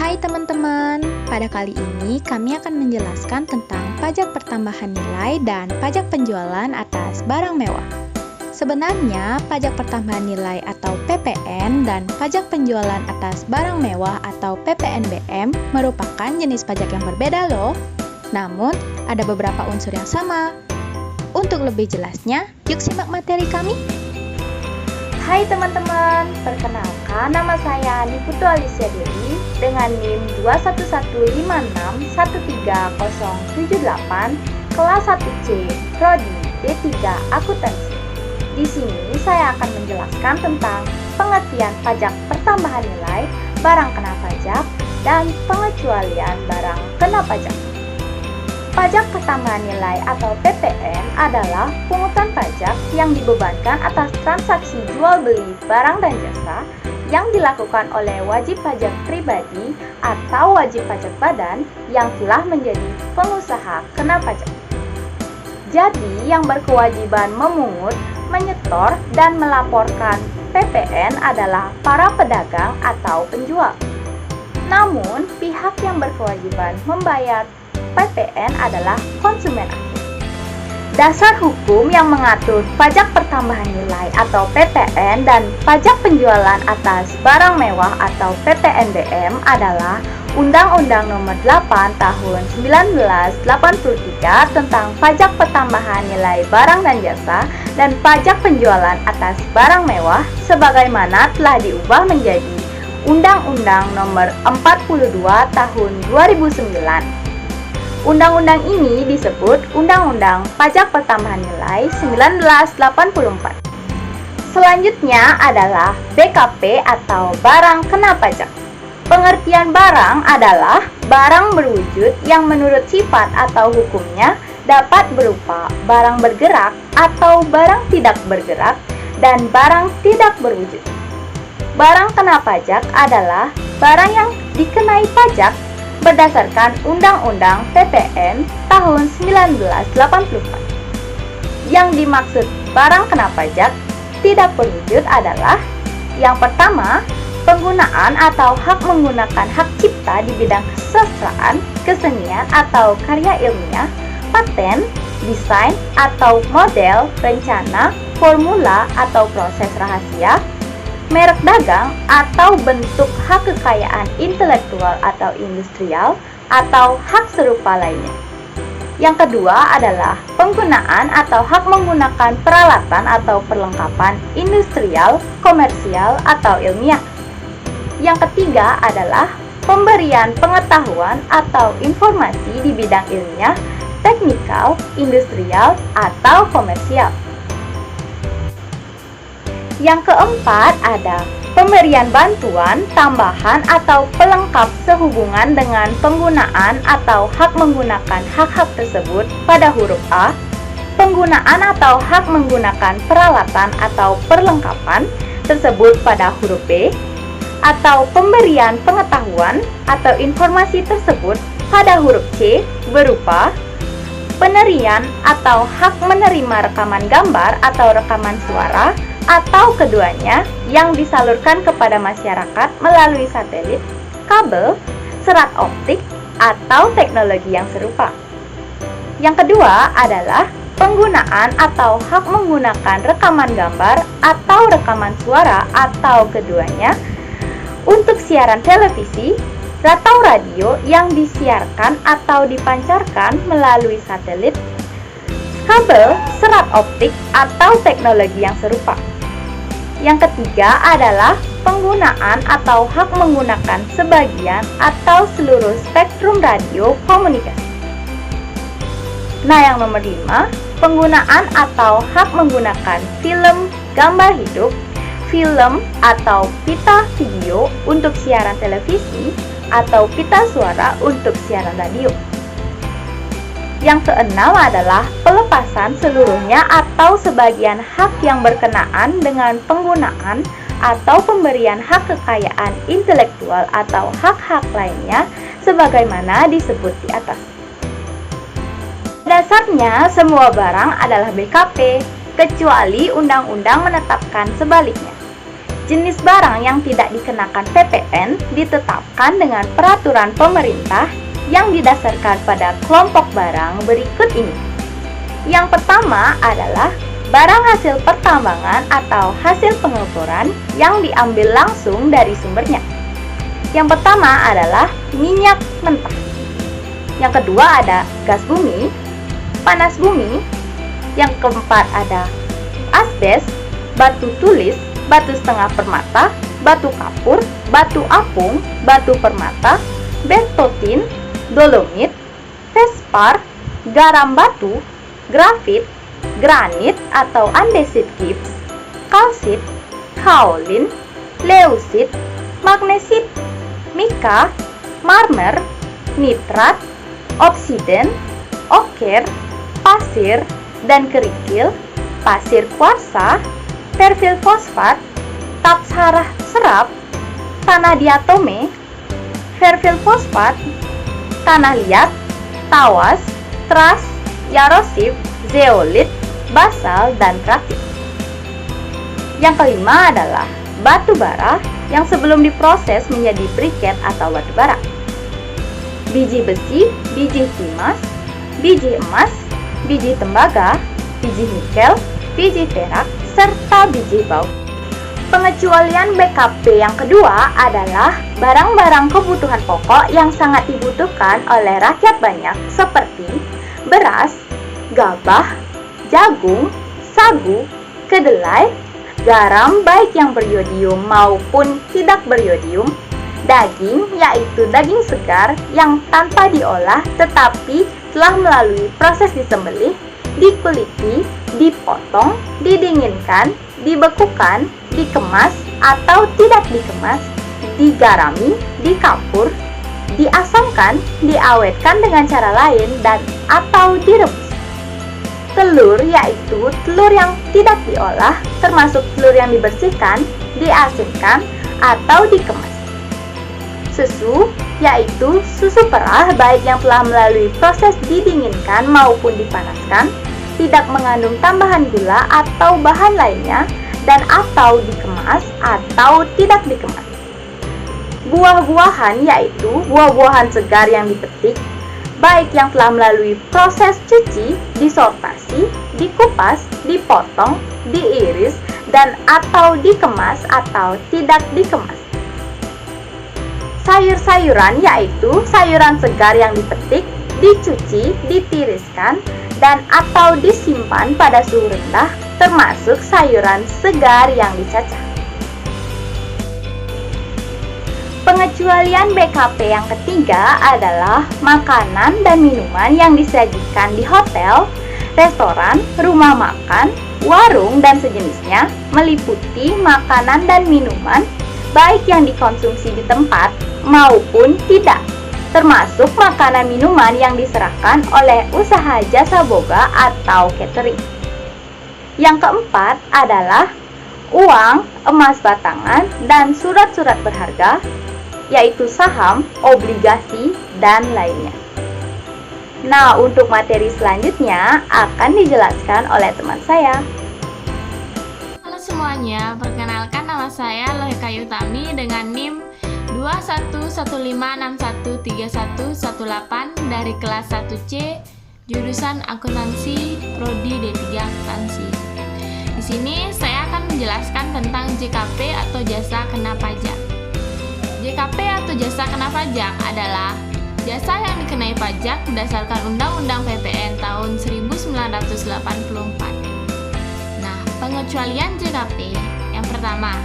Hai teman-teman, pada kali ini kami akan menjelaskan tentang pajak pertambahan nilai dan pajak penjualan atas barang mewah. Sebenarnya, pajak pertambahan nilai atau PPN dan pajak penjualan atas barang mewah atau PPNBM merupakan jenis pajak yang berbeda loh. Namun, ada beberapa unsur yang sama. Untuk lebih jelasnya, yuk simak materi kami. Hai teman-teman, perkenalkan nama saya Niputu Alicia Dewi dengan NIM 211513078 kelas 1C Prodi D3 Akuntansi. Di sini saya akan menjelaskan tentang pengertian pajak pertambahan nilai, barang kena pajak, dan pengecualian barang kena pajak. Pajak pertambahan nilai atau PPN adalah pungutan pajak yang dibebankan atas transaksi jual beli barang dan jasa yang dilakukan oleh wajib pajak pribadi atau wajib pajak badan yang telah menjadi pengusaha kena pajak. Jadi, yang berkewajiban memungut, menyetor, dan melaporkan PPN adalah para pedagang atau penjual. Namun, pihak yang berkewajiban membayar PPN adalah konsumen akhir. Dasar hukum yang mengatur pajak pertambahan nilai atau PPN dan pajak penjualan atas barang mewah atau PPNBM adalah Undang-Undang Nomor 8 Tahun 1983 tentang pajak pertambahan nilai barang dan jasa dan pajak penjualan atas barang mewah sebagaimana telah diubah menjadi Undang-Undang Nomor 42 Tahun 2009. Undang-undang ini disebut Undang-Undang Pajak Pertambahan Nilai 1984. Selanjutnya adalah BKP atau Barang Kena Pajak. Pengertian barang adalah barang berwujud yang menurut sifat atau hukumnya dapat berupa barang bergerak atau barang tidak bergerak dan barang tidak berwujud. Barang kena pajak adalah barang yang dikenai pajak berdasarkan Undang-Undang PPN tahun 1984. Yang dimaksud barang kena pajak tidak berwujud adalah yang pertama, penggunaan atau hak menggunakan hak cipta di bidang kesastraan, kesenian atau karya ilmiah, paten, desain atau model, rencana, formula atau proses rahasia, merek dagang atau bentuk hak kekayaan intelektual atau industrial atau hak serupa lainnya. Yang kedua adalah penggunaan atau hak menggunakan peralatan atau perlengkapan industrial, komersial atau ilmiah. Yang ketiga adalah pemberian pengetahuan atau informasi di bidang ilmiah, teknikal, industrial atau komersial. Yang keempat ada pemberian bantuan, tambahan atau pelengkap sehubungan dengan penggunaan atau hak menggunakan hak-hak tersebut pada huruf A, penggunaan atau hak menggunakan peralatan atau perlengkapan tersebut pada huruf B, atau pemberian pengetahuan atau informasi tersebut pada huruf C berupa penerian atau hak menerima rekaman gambar atau rekaman suara atau keduanya yang disalurkan kepada masyarakat melalui satelit, kabel, serat optik, atau teknologi yang serupa. Yang kedua adalah penggunaan atau hak menggunakan rekaman gambar atau rekaman suara atau keduanya untuk siaran televisi atau radio yang disiarkan atau dipancarkan melalui satelit, kabel, serat optik, atau teknologi yang serupa. Yang ketiga adalah penggunaan atau hak menggunakan sebagian atau seluruh spektrum radio komunikasi. Nah, yang nomor 5, penggunaan atau hak menggunakan film, gambar hidup, film atau pita video untuk siaran televisi atau pita suara untuk siaran radio. Yang keenam adalah pelepasan seluruhnya atau sebagian hak yang berkenaan dengan penggunaan atau pemberian hak kekayaan intelektual atau hak-hak lainnya sebagaimana disebut di atas. Dasarnya semua barang adalah BKP, kecuali undang-undang menetapkan sebaliknya. Jenis barang yang tidak dikenakan PPN ditetapkan dengan peraturan pemerintah yang didasarkan pada kelompok barang berikut ini. Yang pertama adalah barang hasil pertambangan atau hasil pengeboran yang diambil langsung dari sumbernya. Yang pertama adalah minyak mentah. Yang kedua ada gas bumi, panas bumi. Yang keempat ada asbes, batu tulis, batu setengah permata, batu kapur, batu apung, batu permata, bentotin, dolomit, fespar, garam batu, grafit, granit atau andesit gips, kalsit, kaolin, leusit, magnesit, mika, marmer, nitrat, obsiden, oker, pasir, dan kerikil, pasir kuarsa, perfil fosfat, taksarah serap, tanah diatome, perfil fosfat, tanah liat, tawas, tras, yarosif, zeolit, basal, dan trakit. Yang kelima adalah batu bara yang sebelum diproses menjadi briket atau batu bara. Biji besi, biji timas, biji emas, biji tembaga, biji nikel, biji perak, serta biji baut. Pengecualian BKP yang kedua adalah barang-barang kebutuhan pokok yang sangat dibutuhkan oleh rakyat banyak seperti beras, gabah, jagung, sagu, kedelai, garam baik yang beriodium maupun tidak beriodium, daging yaitu daging segar yang tanpa diolah tetapi telah melalui proses disembelih, dikuliti, dipotong, didinginkan, dibekukan, dikemas atau tidak dikemas, digarami, dikapur, diasamkan, diawetkan dengan cara lain dan atau direbus. Telur yaitu telur yang tidak diolah termasuk telur yang dibersihkan, diasinkan atau dikemas. Susu yaitu susu perah baik yang telah melalui proses didinginkan maupun dipanaskan, tidak mengandung tambahan gula atau bahan lainnya dan atau dikemas atau tidak dikemas. Buah-buahan yaitu buah-buahan segar yang dipetik, baik yang telah melalui proses cuci, disortasi, dikupas, dipotong, diiris, dan atau dikemas atau tidak dikemas. Sayur-sayuran yaitu sayuran segar yang dipetik, dicuci, ditiriskan, dan atau disimpan pada suhu rendah, termasuk sayuran segar yang dicacah. Pengecualian BKP yang ketiga adalah makanan dan minuman yang disajikan di hotel, restoran, rumah makan, warung, dan sejenisnya, meliputi makanan dan minuman baik yang dikonsumsi di tempat maupun tidak, termasuk makanan minuman yang diserahkan oleh usaha jasa boga atau catering. Yang keempat adalah uang, emas batangan, dan surat-surat berharga, yaitu saham, obligasi, dan lainnya. Nah, untuk materi selanjutnya akan dijelaskan oleh teman saya. Halo semuanya, perkenalkan nama saya Loheka Yutami dengan NIM 2151613118 dari kelas 1C, jurusan akuntansi, prodi D3 akuntansi. Di sini saya akan menjelaskan tentang JKP atau jasa kena pajak. JKP atau jasa kena pajak adalah jasa yang dikenai pajak berdasarkan Undang-Undang PPN tahun 1984. Nah, pengecualian JKP yang pertama,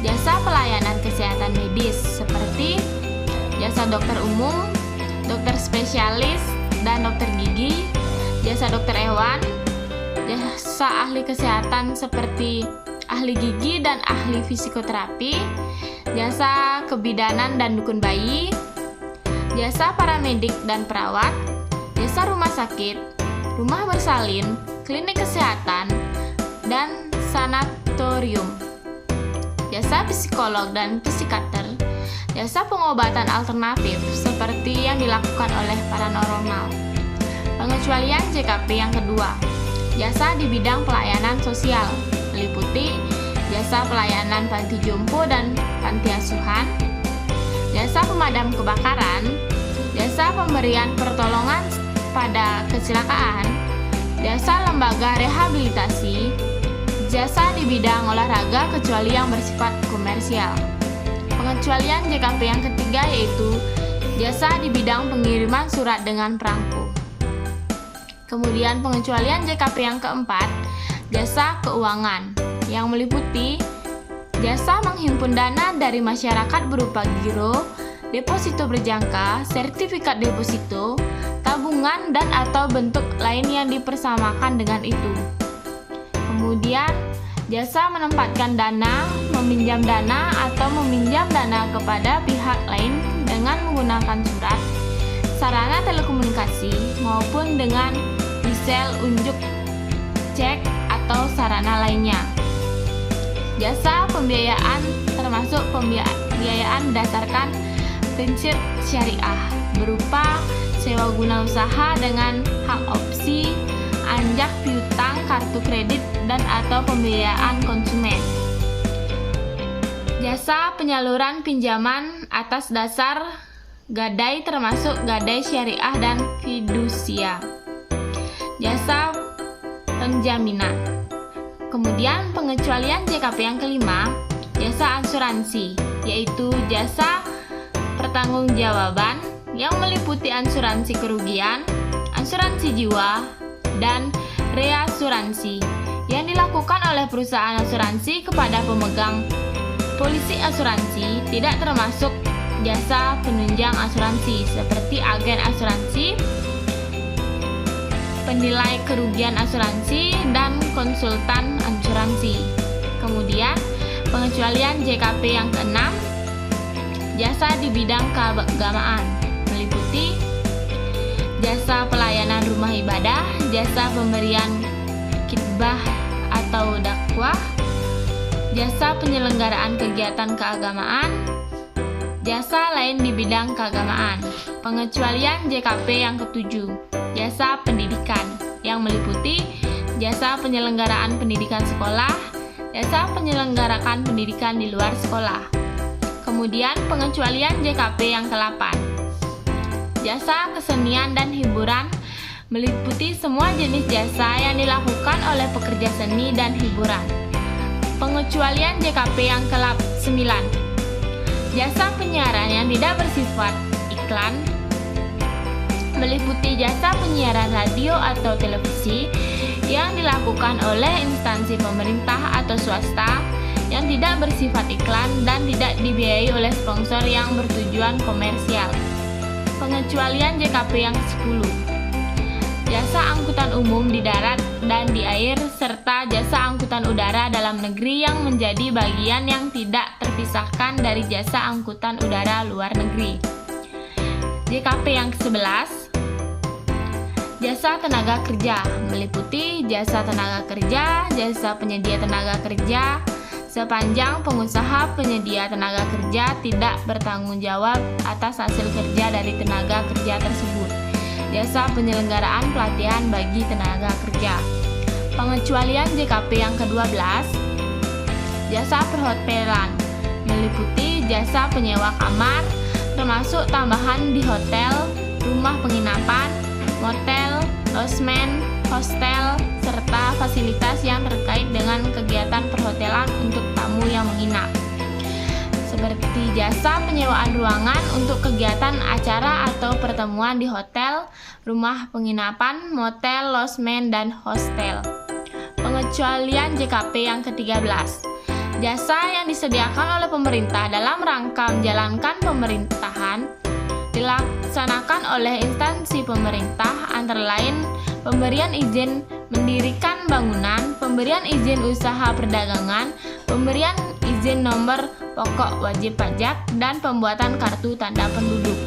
jasa pelayanan kesehatan medis seperti jasa dokter umum, dokter spesialis, dan dokter gigi, jasa dokter hewan, jasa ahli kesehatan seperti ahli gigi dan ahli fisikoterapi, jasa kebidanan dan dukun bayi, jasa paramedik dan perawat, jasa rumah sakit, rumah bersalin, klinik kesehatan, dan sanatorium, jasa psikolog dan psikiater, jasa pengobatan alternatif seperti yang dilakukan oleh paranormal. Pengecualian JKP yang kedua, jasa di bidang pelayanan sosial, meliputi jasa pelayanan panti jompo dan panti asuhan, jasa pemadam kebakaran, jasa pemberian pertolongan pada kecelakaan, jasa lembaga rehabilitasi, jasa di bidang olahraga kecuali yang bersifat komersial. Pengecualian JKP yang ketiga yaitu jasa di bidang pengiriman surat dengan perangko. Kemudian pengecualian JKP yang keempat, jasa keuangan yang meliputi jasa menghimpun dana dari masyarakat berupa giro, deposito berjangka, sertifikat deposito, tabungan dan atau bentuk lain yang dipersamakan dengan itu. Kemudian jasa menempatkan dana, meminjam dana atau meminjam dana kepada pihak lain dengan menggunakan surat, sarana telekomunikasi maupun dengan misel, unjuk, cek atau sarana lainnya. Jasa pembiayaan termasuk pembiayaan berdasarkan prinsip syariah berupa sewa guna usaha dengan hak opsi, anjak piutang, kartu kredit dan atau pembiayaan konsumen. Jasa penyaluran pinjaman atas dasar gadai termasuk gadai syariah dan fidusia. Jasa penjaminan. Kemudian pengecualian JKP yang kelima, jasa asuransi, yaitu jasa pertanggungjawaban yang meliputi asuransi kerugian, asuransi jiwa, dan reasuransi yang dilakukan oleh perusahaan asuransi kepada pemegang polisi asuransi, tidak termasuk jasa penunjang asuransi seperti agen asuransi, penilai kerugian asuransi, dan konsultan asuransi. Kemudian pengecualian JKP yang keenam, jasa di bidang keagamaan meliputi jasa pelayanan rumah ibadah, jasa pemberian khitbah atau dakwah, jasa penyelenggaraan kegiatan keagamaan, jasa lain di bidang keagamaan. Pengecualian JKP yang ketujuh, jasa pendidikan yang meliputi jasa penyelenggaraan pendidikan sekolah, jasa penyelenggarakan pendidikan di luar sekolah. Kemudian pengecualian JKP yang ke-8, jasa kesenian dan hiburan meliputi semua jenis jasa yang dilakukan oleh pekerja seni dan hiburan. Pengecualian JKP yang ke-9, jasa penyiaran yang tidak bersifat iklan meliputi jasa penyiaran radio atau televisi yang dilakukan oleh instansi pemerintah atau swasta yang tidak bersifat iklan dan tidak dibiayai oleh sponsor yang bertujuan komersial. Pengecualian JKP yang ke-10, jasa angkutan umum di darat dan di air serta jasa angkutan udara dalam negeri yang menjadi bagian yang tidak terpisahkan dari jasa angkutan udara luar negeri. JKP yang ke-11, jasa tenaga kerja meliputi jasa tenaga kerja, jasa penyedia tenaga kerja sepanjang pengusaha penyedia tenaga kerja tidak bertanggung jawab atas hasil kerja dari tenaga kerja tersebut. Jasa penyelenggaraan pelatihan bagi tenaga kerja. Pengecualian JKP yang ke-12, jasa perhotelan meliputi jasa penyewa kamar termasuk tambahan di hotel, rumah penginapan, motel, losmen, hostel, serta fasilitas yang terkait dengan kegiatan perhotelan untuk tamu yang menginap. Seperti jasa penyewaan ruangan untuk kegiatan acara atau pertemuan di hotel, rumah penginapan, motel, losmen, dan hostel. Pengecualian JKP yang ke-13, jasa yang disediakan oleh pemerintah dalam rangka menjalankan pemerintahan dilaksanakan oleh instansi pemerintah antara lain pemberian izin mendirikan bangunan, pemberian izin usaha perdagangan, pemberian izin nomor pokok wajib pajak, dan pembuatan kartu tanda penduduk.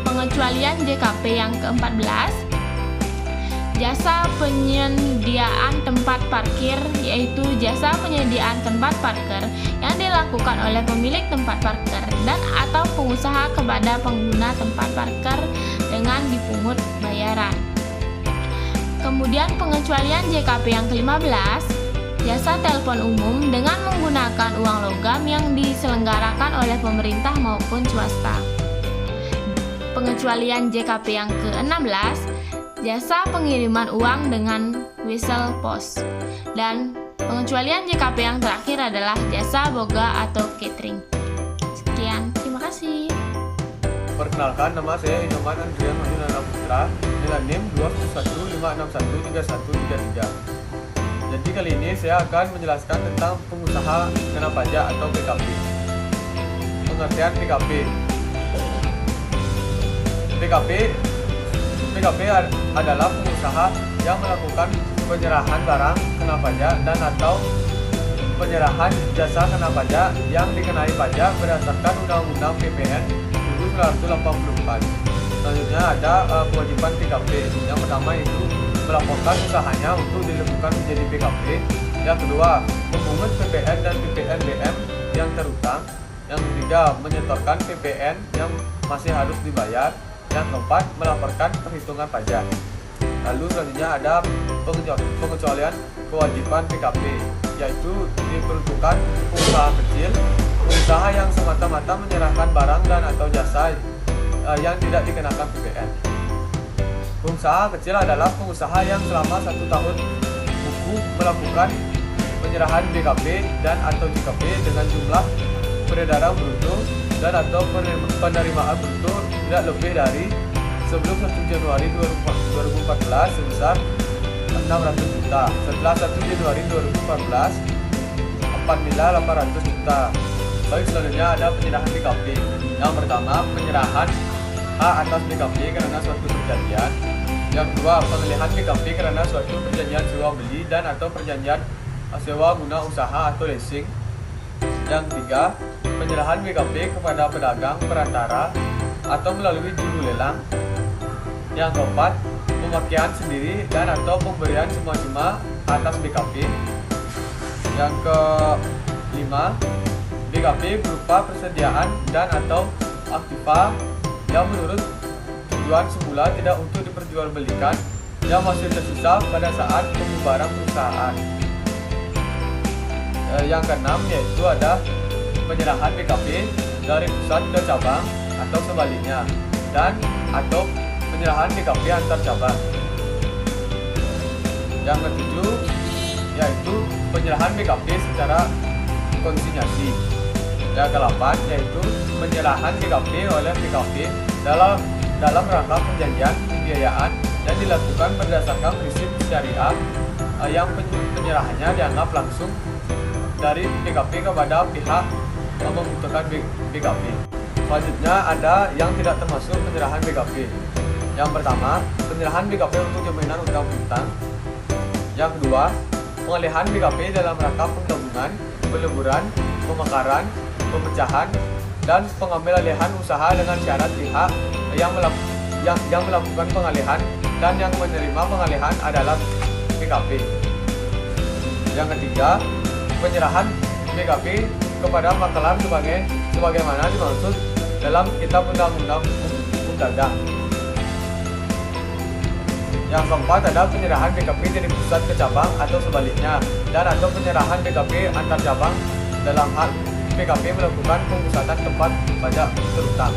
Pengecualian JKP yang ke-14, jasa penyediaan tempat parkir, yaitu jasa penyediaan tempat parkir yang dilakukan oleh pemilik tempat parkir dan atau pengusaha kepada pengguna tempat parkir dengan dipungut bayaran. Kemudian pengecualian JKP yang ke-15, jasa telepon umum dengan menggunakan uang logam yang diselenggarakan oleh pemerintah maupun swasta. Pengecualian JKP yang ke-16, jasa pengiriman uang dengan whistle post. Dan pengecualian JKP yang terakhir adalah jasa boga atau catering. Sekian, terima kasih. Perkenalkan, nama saya Inoman Andrian Manjunana Putra, nilai NIM 21565613333. Jadi kali ini saya akan menjelaskan tentang pengusaha kena pajak atau PKP. Pengertian PKP. PKP adalah pengusaha yang melakukan penyerahan barang kena pajak dan atau penyerahan jasa kena pajak yang dikenai pajak berdasarkan Undang-Undang PPN 1984. Selanjutnya ada kewajiban PKP. Yang pertama itu melaporkan usahanya untuk dilakukan menjadi PKP. Yang kedua, memungut PPN dan PPNBM yang terutang. Yang ketiga, menyetorkan PPN yang masih harus dibayar. Yang keempat, melaporkan perhitungan pajak. Lalu selanjutnya ada pengecualian kewajiban PKP, yaitu diperuntukkan usaha kecil, usaha yang semata-mata menyerahkan barang dan atau jasa yang tidak dikenakan PPN. Pengusaha kecil adalah pengusaha yang selama 1 tahun buku melakukan penyerahan BKP dan atau JKP dengan jumlah peredaran bruto dan atau penerimaan bruto tidak lebih dari sebelum 1 Januari 2014 sebesar 600 juta. Setelah 1 Januari 2014 4.800 juta. Baik, selanjutnya ada penyerahan BKP. Yang pertama, penyerahan hak atas BKP karena suatu perjanjian. Yang kedua, pengalihan BKP karena suatu perjanjian sewa beli dan atau perjanjian sewa guna usaha atau leasing. Yang ketiga, penyerahan BKP kepada pedagang perantara atau melalui juru lelang. Yang keempat, pemakaian sendiri dan atau pemberian cuma-cuma atas BKP. Yang kelima, BKP berupa persediaan dan atau aktiva yang menurut tujuan semula tidak untuk diperjualbelikan yang masih tersisa pada saat pembubaran perusahaan. Yang keenam yaitu ada penyerahan BKP dari pusat ke cabang atau sebaliknya dan atau penyerahan BKP antar cabang. Yang ketujuh yaitu penyerahan BKP secara konsinyasi. Yang ke-8 yaitu penyerahan BKP oleh BKP dalam rangka perjanjian pembiayaan yang dilakukan berdasarkan prinsip syariah yang penyerahannya dianggap langsung dari BKP kepada pihak yang membutuhkan BKP. Selanjutnya ada yang tidak termasuk penyerahan BKP. Yang pertama, penyerahan BKP untuk jaminan utang piutang. Yang kedua, pengalihan BKP dalam rangka penggabungan, peleburan, pemekaran, pemecahan, dan pengambil alihan usaha dengan syarat pihak yang melakukan pengalihan dan yang menerima pengalihan adalah BKP. Yang ketiga, penyerahan BKP kepada makelar sebagaimana dimaksud dalam Kitab Undang-Undang Hukum Dagang. Yang keempat ada penyerahan BKP dari pusat ke cabang atau sebaliknya dan atau penyerahan BKP antar cabang dalam hal BKP melakukan pemusatan tempat pajak terutang.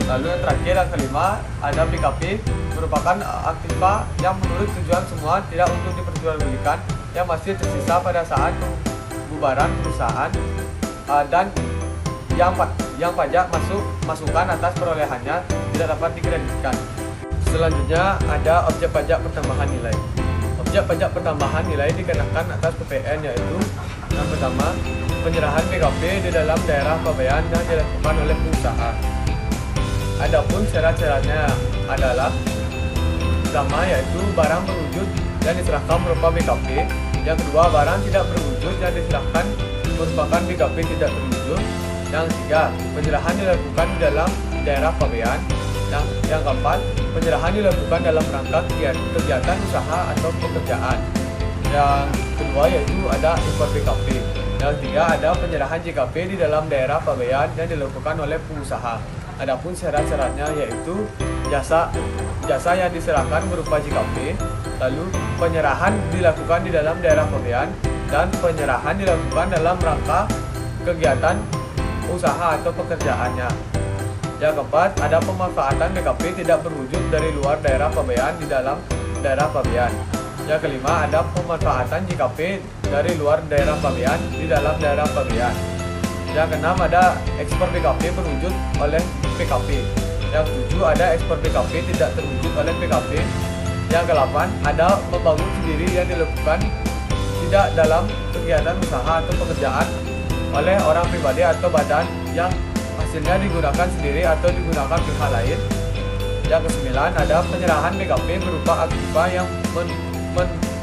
Lalu yang terakhir, yang kelima, ada BKP merupakan aktiva yang menurut tujuan semua tidak untuk diperjualbelikan yang masih tersisa pada saat pembubaran perusahaan dan yang pajak masukan atas perolehannya tidak dapat dikreditkan. Selanjutnya ada objek pajak pertambahan nilai. Objek pajak pertambahan nilai dikenakan atas PPN yaitu yang pertama, penyerahan BKP di dalam daerah pabean yang dilakukan oleh pengusaha. Adapun syarat-syaratnya adalah pertama yaitu barang berwujud yang diserahkan berupa BKP. Yang kedua, barang tidak berwujud yang diserahkan merupakan BKP tidak terwujud. Yang ketiga, penyerahan dilakukan di dalam daerah pabean. Yang keempat, penyerahan dilakukan dalam rangka kegiatan usaha atau pekerjaan. Yang kedua yaitu ada impor BKP. Yang ketiga ada penyerahan JKP di dalam daerah pabean yang dilakukan oleh pengusaha. Adapun syarat-syaratnya yaitu jasa yang diserahkan berupa JKP, lalu penyerahan dilakukan di dalam daerah pabean, dan penyerahan dilakukan dalam rangka kegiatan usaha atau pekerjaannya. Yang keempat, ada pemanfaatan BKP tidak berwujud dari luar daerah pabean di dalam daerah pabean. Yang kelima, ada pemanfaatan JKP dari luar daerah pabean di dalam daerah pabean. Yang keenam, ada ekspor BKP berwujud oleh PKP. Yang ketujuh, ada ekspor BKP tidak terwujud oleh PKP. Yang kedelapan, ada membangun sendiri yang dilakukan tidak dalam kegiatan usaha atau pekerjaan oleh orang pribadi atau badan yang hasilnya digunakan sendiri atau digunakan pihak lain. Yang kesembilan, ada penyerahan BKP berupa aktiva yang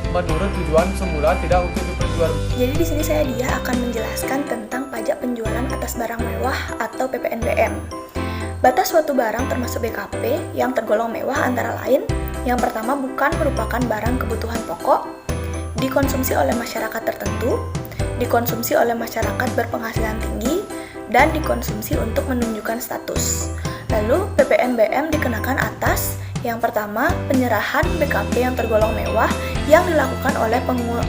menurut tujuan semula tidak untuk diperjualbelikan. Jadi di sini saya Dia akan menjelaskan tentang pajak penjualan atas barang mewah atau PPNBM. Batas suatu barang termasuk BKP yang tergolong mewah antara lain: yang pertama, bukan merupakan barang kebutuhan pokok, dikonsumsi oleh masyarakat tertentu, dikonsumsi oleh masyarakat berpenghasilan tinggi, dan dikonsumsi untuk menunjukkan status. Lalu PPNBM dikenakan atas yang pertama, penyerahan BKP yang tergolong mewah yang dilakukan oleh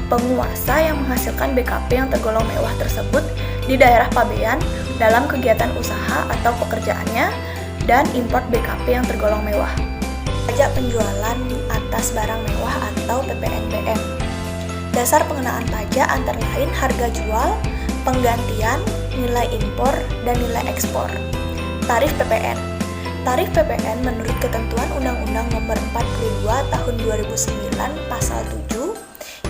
penguasa yang menghasilkan BKP yang tergolong mewah tersebut di daerah pabean dalam kegiatan usaha atau pekerjaannya, dan import BKP yang tergolong mewah. Pajak penjualan atas barang mewah atau PPNBM. Dasar pengenaan pajak antara lain harga jual, penggantian, nilai impor, dan nilai ekspor. Tarif PPN. Tarif PPN menurut ketentuan Undang-Undang Nomor 42 Tahun 2009 Pasal 7.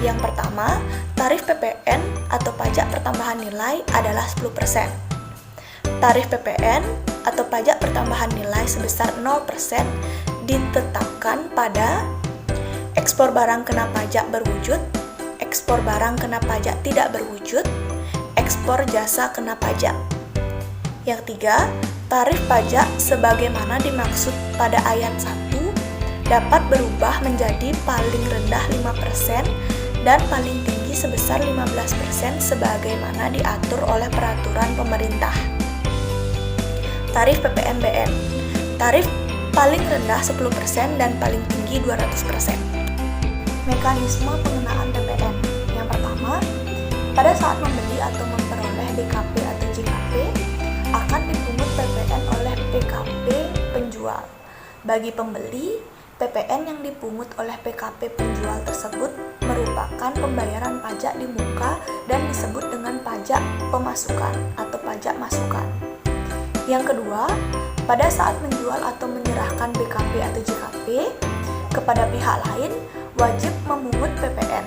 Yang pertama, tarif PPN atau pajak pertambahan nilai adalah 10%. Tarif PPN atau pajak pertambahan nilai sebesar 0% ditetapkan pada ekspor barang kena pajak berwujud, ekspor barang kena pajak tidak berwujud, ekspor jasa kena pajak. Yang ketiga, tarif pajak sebagaimana dimaksud pada ayat 1 dapat berubah menjadi paling rendah 5% dan paling tinggi sebesar 15% sebagaimana diatur oleh peraturan pemerintah. Tarif PPNBM. Tarif paling rendah 10% dan paling tinggi 200%. Mekanisme pengenaan PPN. Yang pertama, pada saat membeli atau memperoleh BKP atau JKP, akan dipungut PPN oleh PKP penjual. Bagi pembeli, PPN yang dipungut oleh PKP penjual tersebut merupakan pembayaran pajak di muka dan disebut dengan pajak pemasukan atau pajak masukan. Yang kedua, pada saat menjual atau menyerahkan BKP atau JKP kepada pihak lain, wajib memungut PPN.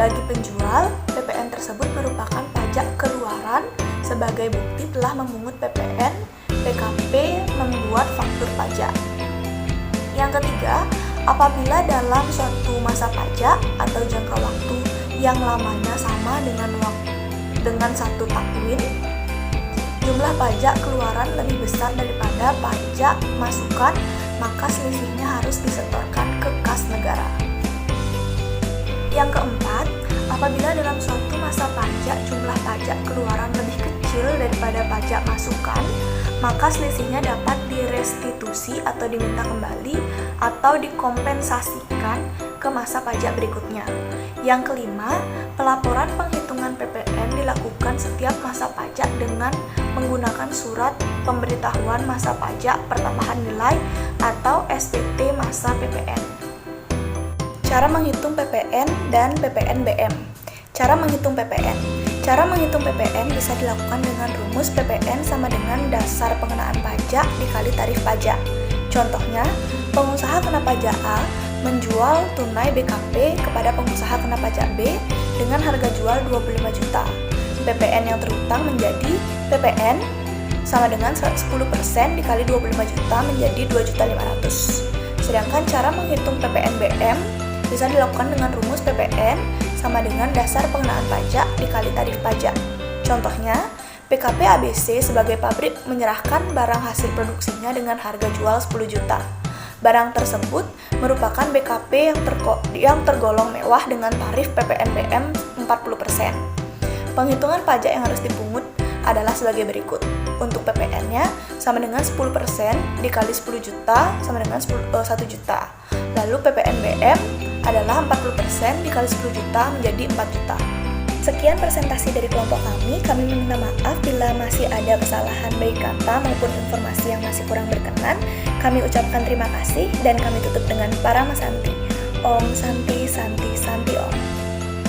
Bagi penjual, PPN tersebut merupakan pajak keluaran sebagai bukti telah memungut PPN. PKP membuat faktur pajak. Yang ketiga, apabila dalam suatu masa pajak atau jangka waktu yang lamanya sama dengan satu takwin, jumlah pajak keluaran lebih besar daripada pajak masukan, maka selisihnya harus disetorkan ke kas negara. Yang keempat, apabila dalam suatu masa pajak jumlah pajak keluaran lebih kecil daripada pajak masukan, maka selisihnya dapat direstitusi atau diminta kembali atau dikompensasikan ke masa pajak berikutnya. Yang kelima, pelaporan penghitungan PPN dilakukan setiap masa pajak dengan menggunakan surat pemberitahuan masa pajak pertambahan nilai atau SPT masa PPN. Cara menghitung PPN dan PPNBM. Cara menghitung PPN. Cara menghitung PPN bisa dilakukan dengan rumus PPN sama dengan dasar pengenaan pajak dikali tarif pajak. Contohnya, pengusaha kena pajak A menjual tunai BKP kepada pengusaha kena pajak B dengan harga jual 25 juta. PPN yang terhutang menjadi PPN sama dengan 10% dikali 25 juta menjadi 2.500.000. Sedangkan cara menghitung PPNBM bisa dilakukan dengan rumus PPN sama dengan dasar pengenaan pajak dikali tarif pajak. Contohnya, PKP ABC sebagai pabrik menyerahkan barang hasil produksinya dengan harga jual 10 juta. Barang tersebut merupakan BKP yang tergolong mewah dengan tarif PPNBM 40%. Penghitungan pajak yang harus dipungut adalah sebagai berikut. Untuk PPN-nya sama dengan 10% dikali 10 juta sama dengan 1 juta. Lalu PPNBM adalah 40% dikali 10 juta menjadi 4 juta. Sekian presentasi dari kelompok kami meminta maaf bila masih ada kesalahan baik kata maupun informasi yang masih kurang berkenan. Kami ucapkan terima kasih dan kami tutup dengan Paramasanti. Om Santi